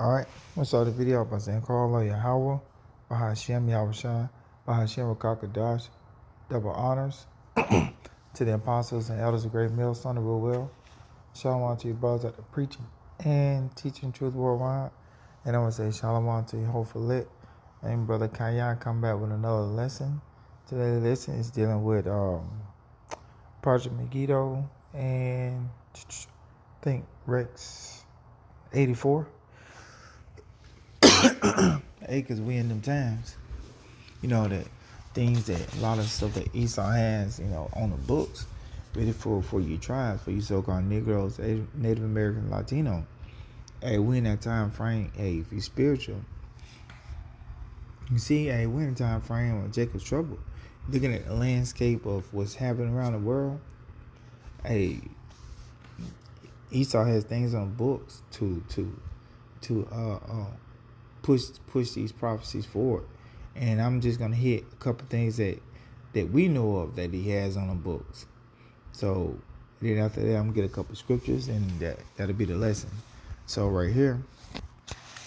Alright, we'll start the video by saying, Call Allah Yahweh, Bahashem Yahushua, Bahashem Wakakadash, double honors to the apostles and elders of Great Millstone of Will. Shalom to you brothers that are preaching and teaching truth worldwide. And I want to say shalom to you, hopefully. And Brother Kayan come back with another lesson. Today's lesson is dealing with Project Megiddo and I think Rex 84. Because we in them times, that things that a lot of stuff that Esau has, on the books, ready for you tribes, for you so-called Negroes, Native American, Latino. Hey, we in that time frame. Hey, if you spiritual, you see, hey, we in a time frame of Jacob's trouble. Looking at the landscape of what's happening around the world. Hey, Esau has things on books to push these prophecies forward. And I'm just gonna hit a couple things that we know of that he has on the books. So then after that, I'm gonna get a couple scriptures, and that'll be the lesson. So right here,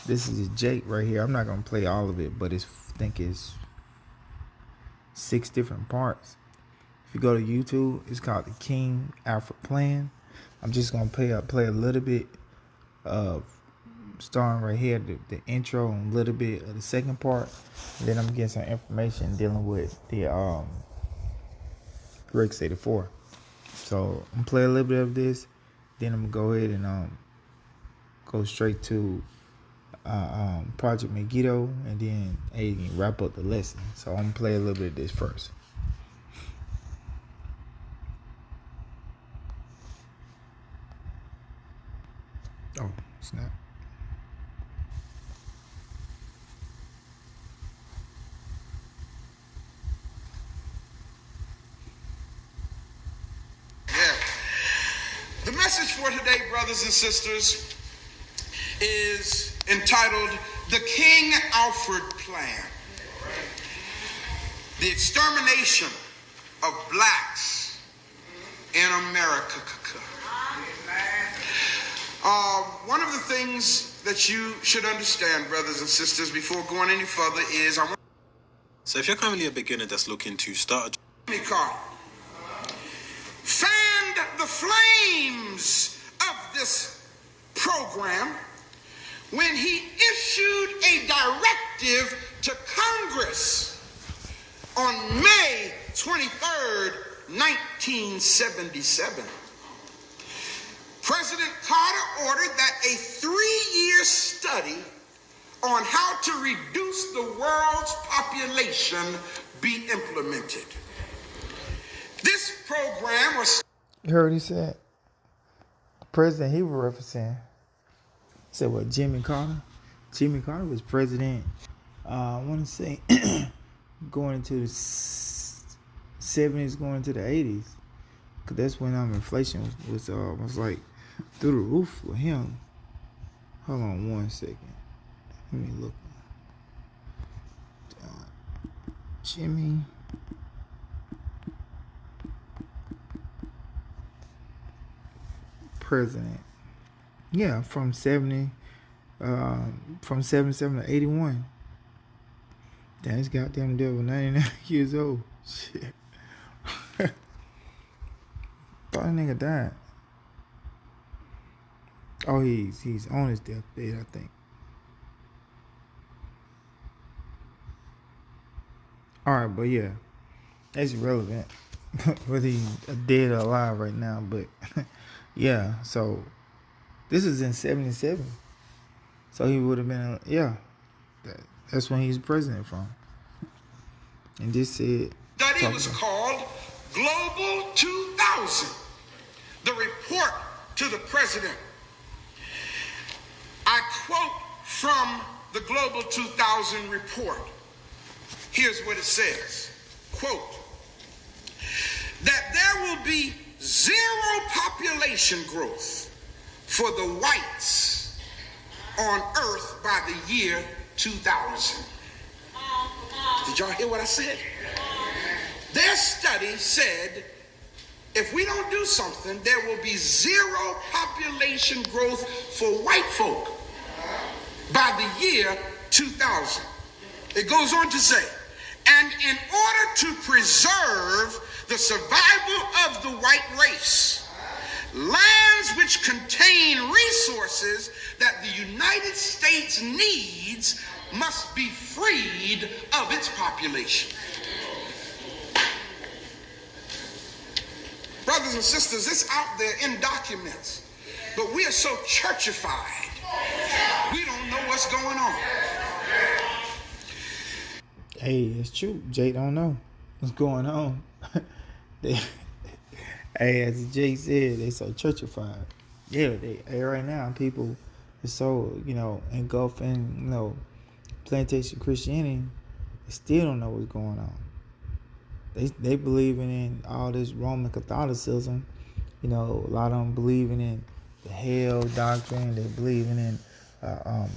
this is Jake right here. I'm not gonna play all of it, but I think it's 6 different parts. If you go to YouTube, it's called the King Alfred Plan. I'm just gonna play a little bit of starting right here, the intro, and a little bit of the second part. And then I'm getting some information dealing with the Rex 84. So I'm gonna play a little bit of this, then I'm gonna go ahead and go straight to Project Megiddo, and then wrap up the lesson. So I'm gonna play a little bit of this first. Oh, snap. The message for today, brothers and sisters, is entitled The King Alfred Plan. The extermination of blacks in America. One of the things that you should understand, brothers and sisters, before going any further is So if you're currently a beginner that's looking to start fanned the flames of this program when he issued a directive to Congress on May 23rd, 1977. President Carter ordered that a 3-year study on how to reduce the world's population be implemented. This program was... You heard what he said? The president he was referencing said, what, Jimmy Carter? Jimmy Carter was president, I want to say, going into the 70s, going into the 80s. Because that's when inflation was like through the roof with him. Hold on 1 second. Let me look. Jimmy. President. Yeah, from 77 to 81. Damn, this goddamn devil 99 years old. Shit. Thought that nigga died. Oh, he's on his deathbed, I think. Alright, but yeah. That's irrelevant. Whether he's dead or alive right now, but yeah, so this is in 77. So he would have been, that's when he's president from. And this said... Study was called Global 2000. The report to the president. I quote from the Global 2000 report. Here's what it says. Quote, that there will be 0 population growth for the whites on Earth by the year 2000. Did y'all hear what I said? Their study said if we don't do something, there will be 0 population growth for white folk by the year 2000. It goes on to say, and in order to preserve the survival of the white race, lands which contain resources that the United States needs must be freed of its population. Brothers and sisters, it's out there in documents, but we are so churchified, we don't know what's going on. Hey, it's true. Jay don't know what's going on. Hey, as Jay said, they so churchified. Yeah, right now people are so, engulfed in, plantation Christianity. They still don't know what's going on. They believing in all this Roman Catholicism. A lot of them believing in the hell doctrine. They believing in the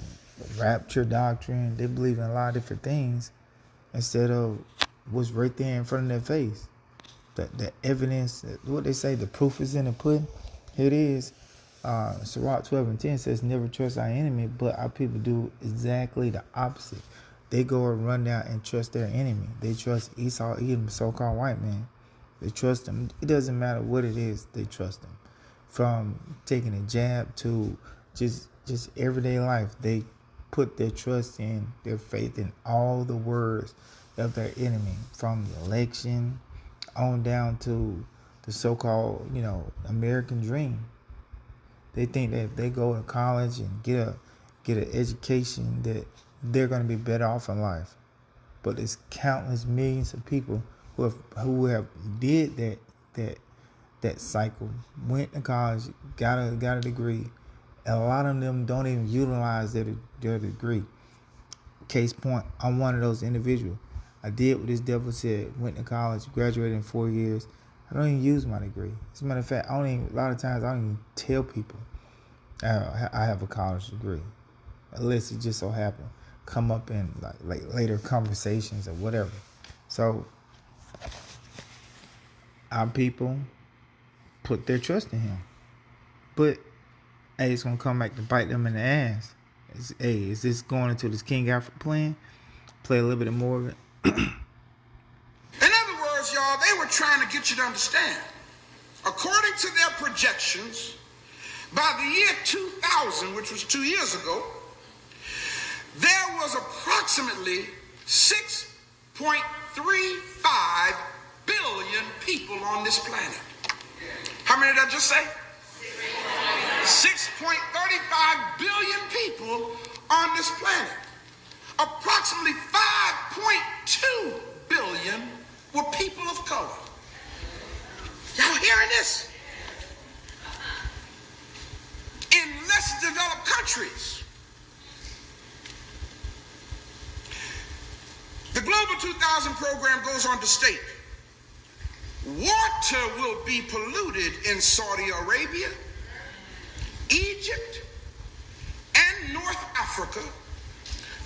rapture doctrine. They believe in a lot of different things instead of what's right there in front of their face. The evidence, what they say, the proof is in the pudding. Here it is. Sirach 12:10 says, never trust our enemy, but our people do exactly the opposite. They go and run down and trust their enemy. They trust Esau, Edom, so-called white man. They trust them. It doesn't matter what it is, they trust them. From taking a jab to just everyday life, they put their trust in, their faith in all the words of their enemy, from the election on down to the so-called, American dream. They think that if they go to college and get an education, that they're going to be better off in life. But it's countless millions of people who have did that cycle, went to college, got a degree, and a lot of them don't even utilize their degree. Case point, I'm one of those individuals. I did what this devil said, went to college, graduated in 4 years. I don't even use my degree. As a matter of fact, a lot of times I don't even tell people I have a college degree, unless it just so happened come up in like later conversations or whatever. So our people put their trust in him, but hey, it's gonna come back to bite them in the ass. Is this going into this King Alfred plan? Play a little bit more of it. In other words, y'all, they were trying to get you to understand. According to their projections, by the year 2000, which was 2 years ago, there was approximately 6.35 billion people on this planet. How many did I just say? 6.35 billion people on this planet. Approximately 5.2 billion were people of color. Y'all hearing this? In less developed countries, the Global 2000 program goes on to state, water will be polluted in Saudi Arabia, Egypt, and North Africa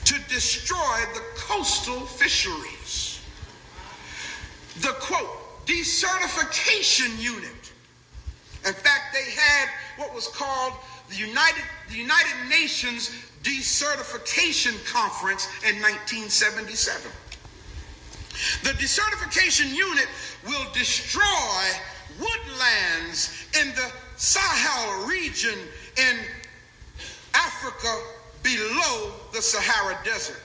to destroy the coastal fisheries. The quote, desertification unit. In fact, they had what was called the United Nations Desertification Conference in 1977. The desertification unit will destroy woodlands in the Sahel region in Africa below the Sahara Desert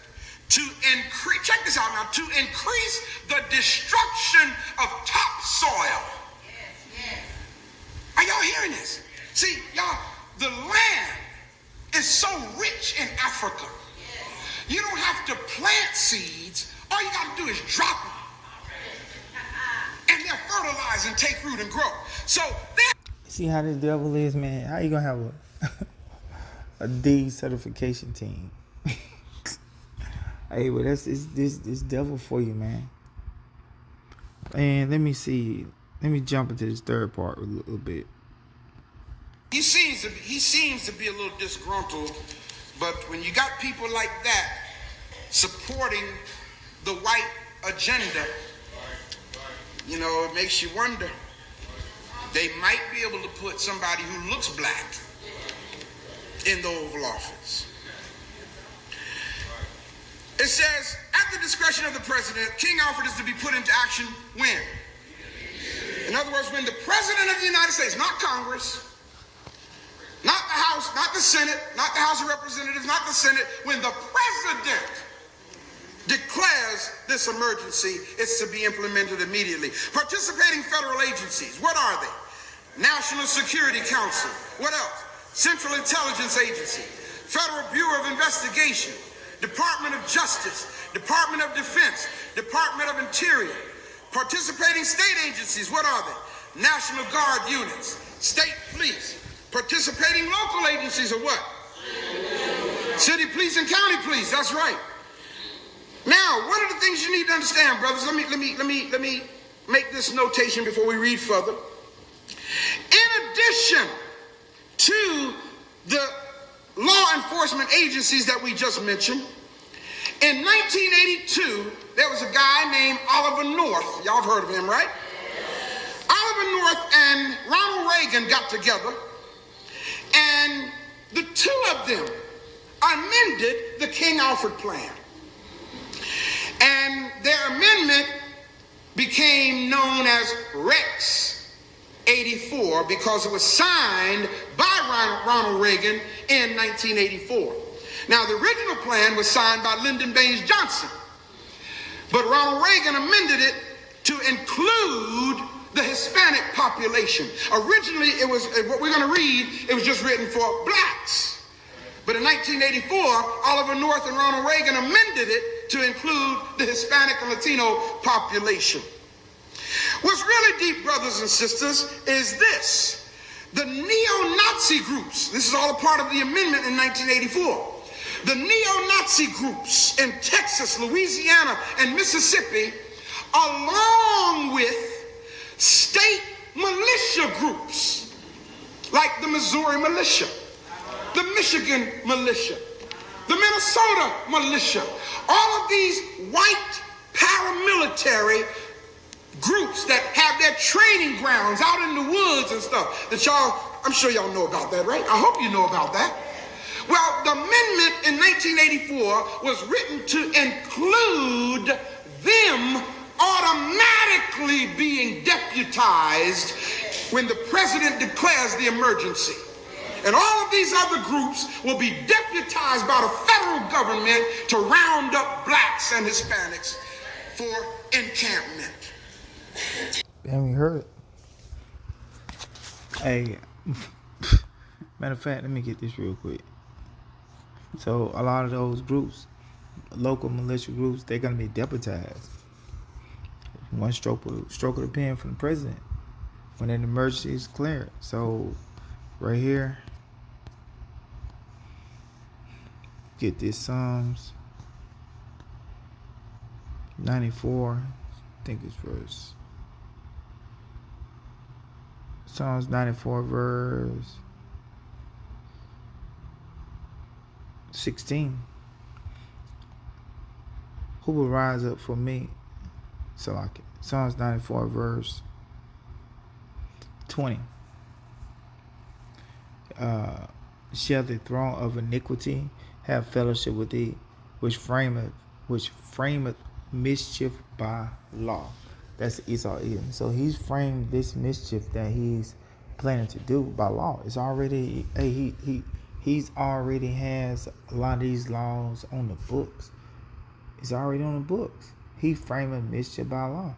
to increase, check this out now, to increase the destruction of topsoil. Are y'all hearing this? See, y'all, the land is so rich in Africa. You don't have to plant seeds. All you got to do is drop them. And they'll fertilize and take root and grow. So see how this devil is, man? How you going to have a decertification team? Hey, well, that's this devil for you, man. And let me see. Let me jump into this third part a little bit. He seems to be a little disgruntled, but when you got people like that supporting the white agenda, it makes you wonder. They might be able to put somebody who looks black in the Oval Office. It says, at the discretion of the president, King Alfred is to be put into action when? In other words, when the president of the United States, not Congress, not the House, not the Senate, not the House of Representatives, not the Senate, when the president declares this emergency, it's to be implemented immediately. Participating federal agencies, what are they? National Security Council. What else? Central Intelligence Agency, Federal Bureau of Investigation, Department of Justice, Department of Defense, Department of Interior. Participating state agencies, what are they? National Guard units, state police. Participating local agencies are what? City police and county police, that's right. Now, one of the things you need to understand, brothers, let me make this notation before we read further. In addition to the law enforcement agencies that we just mentioned, in 1982, there was a guy named Oliver North. Y'all have heard of him, right? Oliver North and Ronald Reagan got together, and the two of them amended the King Alfred plan. And their amendment became known as Rex 84 because it was signed by Ronald Reagan in 1984. Now, the original plan was signed by Lyndon Baines Johnson, but Ronald Reagan amended it to include the Hispanic population. Originally, it was, what we're going to read, it was just written for blacks. But in 1984, Oliver North and Ronald Reagan amended it to include the Hispanic and Latino population. What's really deep, brothers and sisters, is this. The neo-Nazi groups, this is all a part of the amendment in 1984. The neo-Nazi groups in Texas, Louisiana, and Mississippi, along with state militia groups, like the Missouri militia, the Michigan militia, the Minnesota militia, all of these white paramilitary groups that have their training grounds out in the woods and stuff that y'all, I'm sure y'all know about that, right? I hope you know about that. Well, the amendment in 1984 was written to include them automatically being deputized when the president declares the emergency. And all of these other groups will be deputized by the federal government to round up blacks and Hispanics for encampment. Damn, you heard it. Hey, matter of fact, let me get this real quick. So a lot of those groups, local militia groups, they're going to be deputized. One stroke of the pen from the president when an emergency is cleared. So right here, get this Psalms 94, I think it's verse. Psalms 94 verse 16. Who will rise up for me? So like Psalms 94 verse 20. Shall the throne of iniquity have fellowship with thee, which frameth mischief by law? That's Esau Edom. So he's framed this mischief that he's planning to do by law. It's already he's already has a lot of these laws on the books. It's already on the books. He framed mischief by law.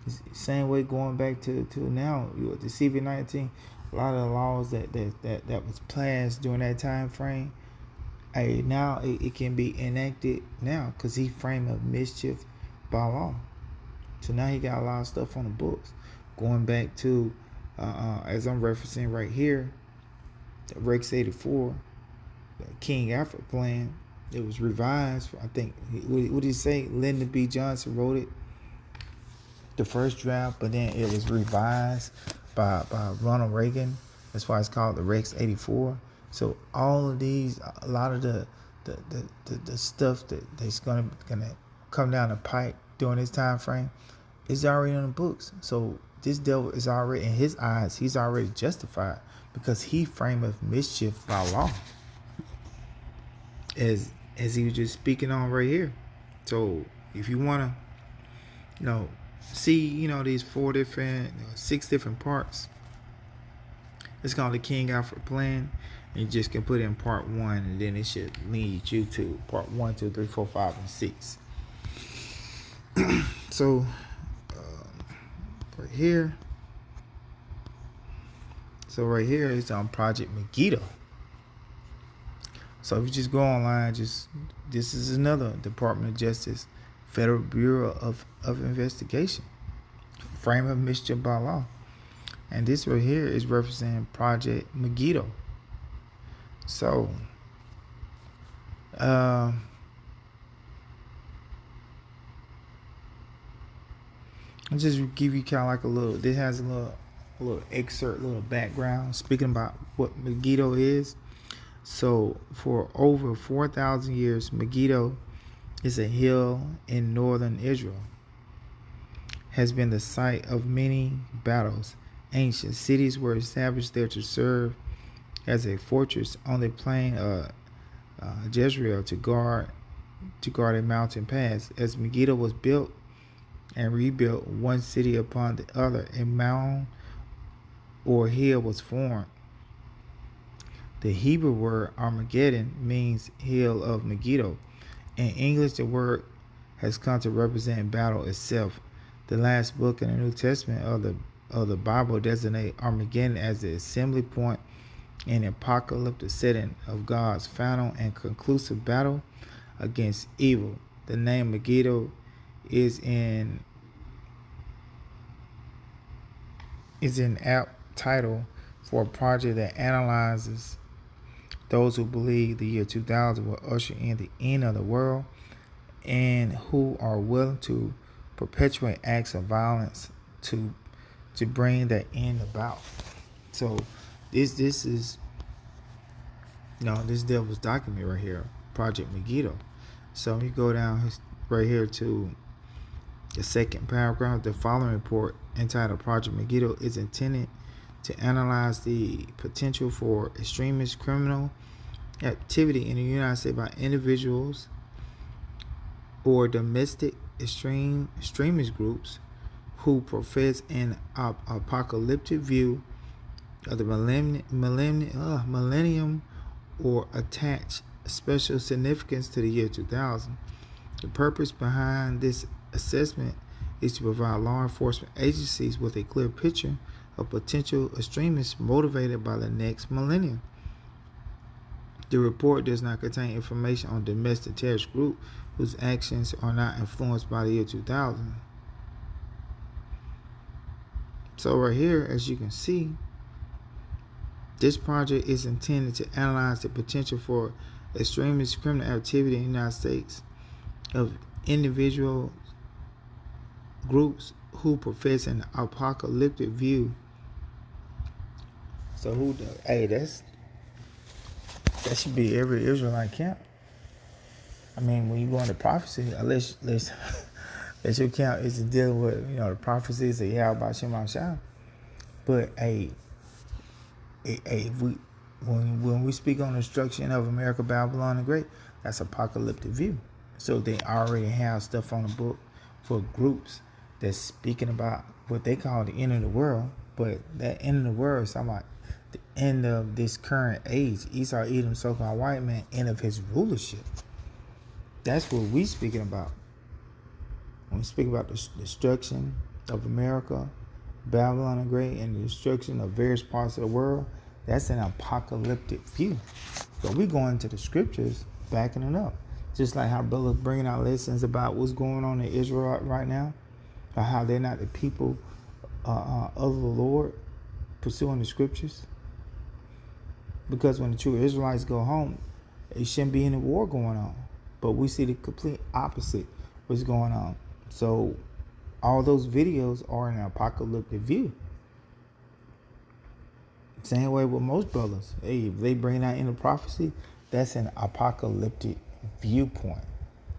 It's the same way going back to now, the CV-19, a lot of the laws that was passed during that time frame, now it can be enacted now because he framed a mischief by law. So now he got a lot of stuff on the books. Going back to, as I'm referencing right here, the Rex 84, the King Alfred plan, it was revised. I think, what did he say? Lyndon B. Johnson wrote it, the first draft, but then it was revised by Ronald Reagan. That's why it's called the Rex 84. So all of these, a lot of the stuff that's gonna come down the pipe during this time frame is already on the books. So this devil is already, in his eyes, he's already justified because he frameth mischief by law. As as he was just speaking on right here. So if you want to, see, these 6 different parts, it's called the King Alfred plan. And you just can put in part 1, and then it should lead you to part 1, 2, 3, 4, 5, and 6. So right here. So right here is on Project Megiddo. So if you just go online, this is another Department of Justice, Federal Bureau of Investigation, frame of mischief by law. And this right here is representing Project Megiddo. So, I'll just give you kind of like a little, this has a little excerpt, little background, speaking about what Megiddo is. So for over 4,000 years, Megiddo is a hill in northern Israel. Has been the site of many battles. Ancient cities were established there to serve as a fortress on the plain of Jezreel to guard a mountain pass. As Megiddo was built and rebuilt one city upon the other, a mound or hill was formed. The Hebrew word Armageddon means hill of Megiddo. In English, the word has come to represent battle itself. The last book in the New Testament of the Bible designate Armageddon as the assembly point in an apocalyptic setting of God's final and conclusive battle against evil. The name Megiddo is an apt title for a project that analyzes those who believe the year 2000 will usher in the end of the world and who are willing to perpetuate acts of violence to bring that end about. So this is this devil's document right here, Project Megiddo. So you go down right here to the second paragraph. The following report, entitled Project Megiddo, is intended to analyze the potential for extremist criminal activity in the United States by individuals or domestic extremist groups who profess an apocalyptic view of the millennium or attach special significance to the year 2000. The purpose behind this assessment is to provide law enforcement agencies with a clear picture of potential extremists motivated by the next millennium. The report does not contain information on domestic terrorist groups whose actions are not influenced by the year 2000. So right here, as you can see, this project is intended to analyze the potential for extremist criminal activity in the United States of individual groups who profess an apocalyptic view. So that should be every Israelite camp. I mean, when you go into prophecy, unless your camp is dealing with the prophecies of Yahweh Shem Shah. But when we speak on the destruction of America, Babylon the Great, that's apocalyptic view. So they already have stuff on the book for groups that's speaking about what they call the end of the world. But that end of the world is talking about the end of this current age. Esau, Edom, so-called white man, end of his rulership. That's what we speaking about. When we speak about the destruction of America, Babylon the Great, and the destruction of various parts of the world, that's an apocalyptic view. So we go into the scriptures backing it up. Just like how brothers bringing out lessons about what's going on in Israel right now, or how they're not the people of the Lord pursuing the scriptures. Because when the true Israelites go home, it shouldn't be any war going on. But we see the complete opposite what's going on. So all those videos are an apocalyptic view. Same way with most brothers. Hey, if they bring that into prophecy, that's an apocalyptic viewpoint.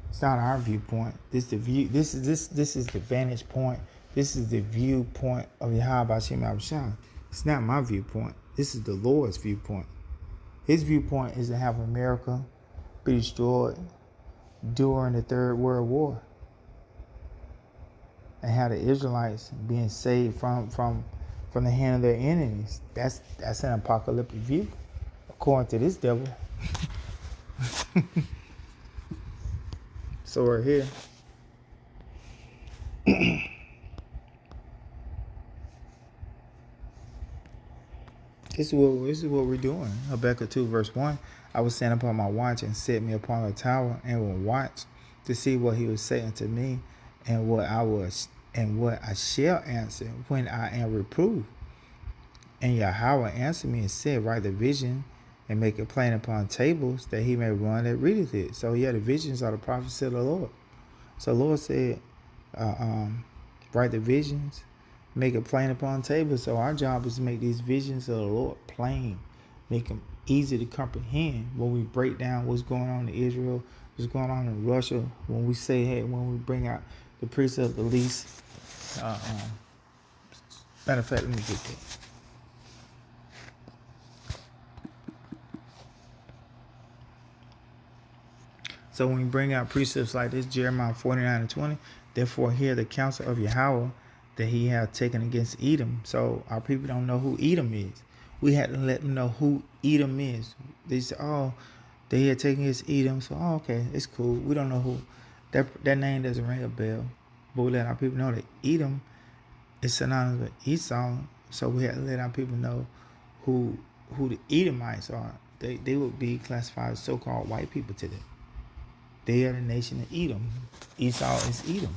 It's not our viewpoint. This is the view. This is the vantage point. This is the viewpoint of Yahweh Shem Abishai. It's not my viewpoint. This is the Lord's viewpoint. His viewpoint is to have America be destroyed during the Third World War, and how the Israelites being saved from the hand of their enemies. That's an apocalyptic view, according to this devil. So we're here. This is what we're doing. Habakkuk 2 verse 1. I will stand upon my watch and set me upon a tower and will watch to see what he will say unto me, and what I shall answer when I am reproved. And Yahweh answered me and said, write the vision and make it plain upon tables, that he may run that readeth it. So the visions are the prophecy of the Lord. So the Lord said, write the visions, make it plain upon tables. So our job is to make these visions of the Lord plain, make them easy to comprehend. When we break down what's going on in Israel, what's going on in Russia, when we say, hey, when we bring out the precept of the least, matter of fact, let me get that. So when we bring out precepts like this, Jeremiah 49:20, therefore hear the counsel of Yahweh that he hath taken against Edom. So our people don't know who Edom is. We had to let them know who Edom is. They said, oh, they had taken against Edom. So, oh, okay, it's cool. We don't know who. That name doesn't ring a bell. But we let our people know that Edom is synonymous with Esau. So we had to let our people know who the Edomites are. They would be classified as so-called white people today. They are the nation of Edom. Esau is Edom.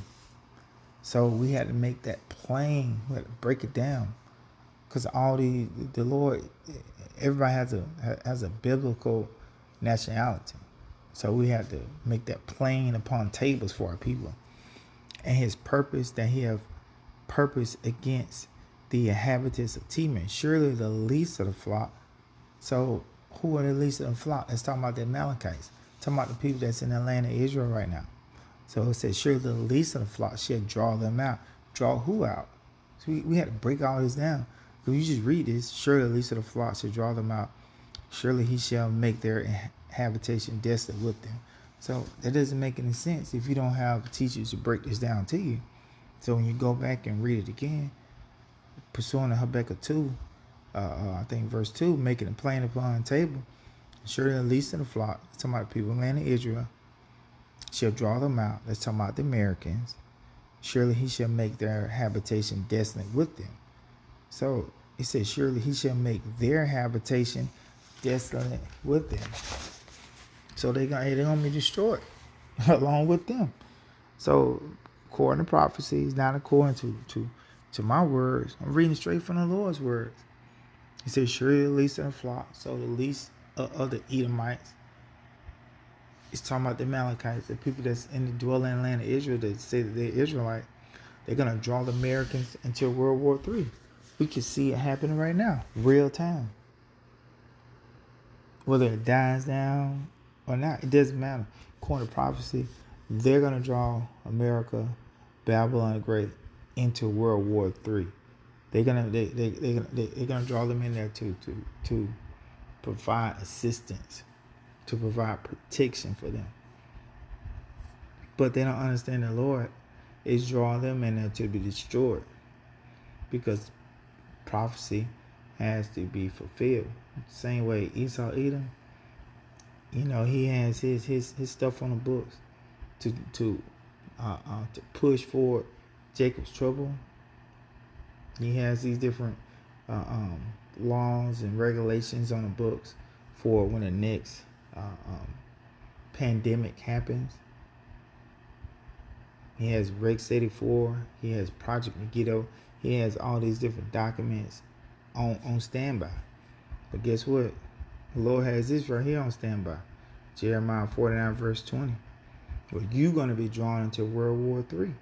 So we had to make that plain. We had to break it down, because the Lord, everybody has a biblical nationality. So we had to make that plain upon tables for our people, and His purpose that He have purpose against the inhabitants of Teman. Surely the least of the flock. So who are the least of the flock? Let's talk about the Amalekites. Talking about the people that's in the land of Israel right now. So it says, surely the least of the flock shall draw them out. Draw who out? So we had to break all this down. Because you just read this, surely the least of the flock shall draw them out. Surely he shall make their habitation desolate with them. So that doesn't make any sense if you don't have teachers to break this down to you. So when you go back and read it again, pursuing the Habakkuk 2, I think verse 2, making it plain upon the table, surely the least of the flock, talking about the people in the land of Israel, shall draw them out. Let's talk about the Americans. Surely he shall make their habitation desolate with them. So it says, surely he shall make their habitation desolate with them. So they're gonna be destroyed along with them. So according to prophecies, not according to my words, I'm reading straight from the Lord's words. He says, surely the least of the flock. So the least of the Edomites. It's talking about the Amalekites, the people that's in the dwelling land of Israel that say that they're Israelite. They're going to draw the Americans until World War III. We can see it happening right now, real time. Whether it dies down or not, it doesn't matter. According to prophecy, they're going to draw America, Babylon the Great, into World War III. They're gonna draw them in there to provide assistance, to provide protection for them. But they don't understand the Lord is drawing them in there to be destroyed, because prophecy has to be fulfilled. Same way Esau, Edom, he has his stuff on the books to push forward Jacob's trouble. He has these different laws and regulations on the books for when the next pandemic happens. He has Rex 84. He has Project Megiddo. He has all these different documents on standby. But guess what? The Lord has this right here on standby. Jeremiah 49 verse 20. Well, you're going to be drawn into World War III.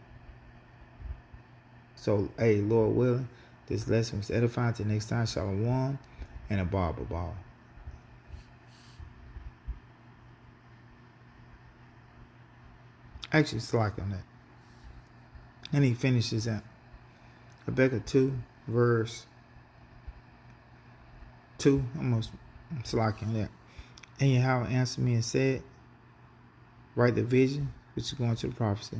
So, hey, Lord willing, this lesson was edifying. Till next time, Shalom and a ball. Actually, it's like on that. And he finishes out. Habakkuk 2, verse 2. I'm slacking that. And Yahweh answered me and said, Write the vision, which is going to the prophecy.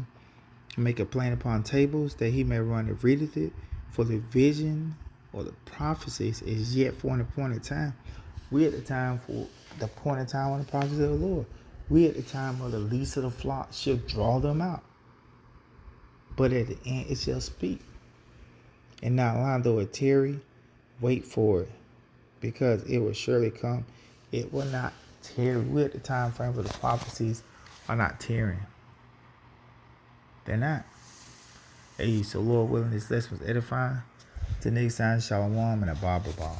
Make a plan upon tables, that he may run and readeth it. For the vision or the prophecies is yet for an appointed time. We at the time for the appointed time on the prophecy of the Lord. We at the time of the least of the flock shall draw them out. But at the end it shall speak. And not lie though it tarry, wait for it, because it will surely come. It will not tarry. We at the time frame for the prophecies are not tarrying. They're not. Hey, so Lord willing, this lesson was edifying. Till next time, shalom and a Bible ball.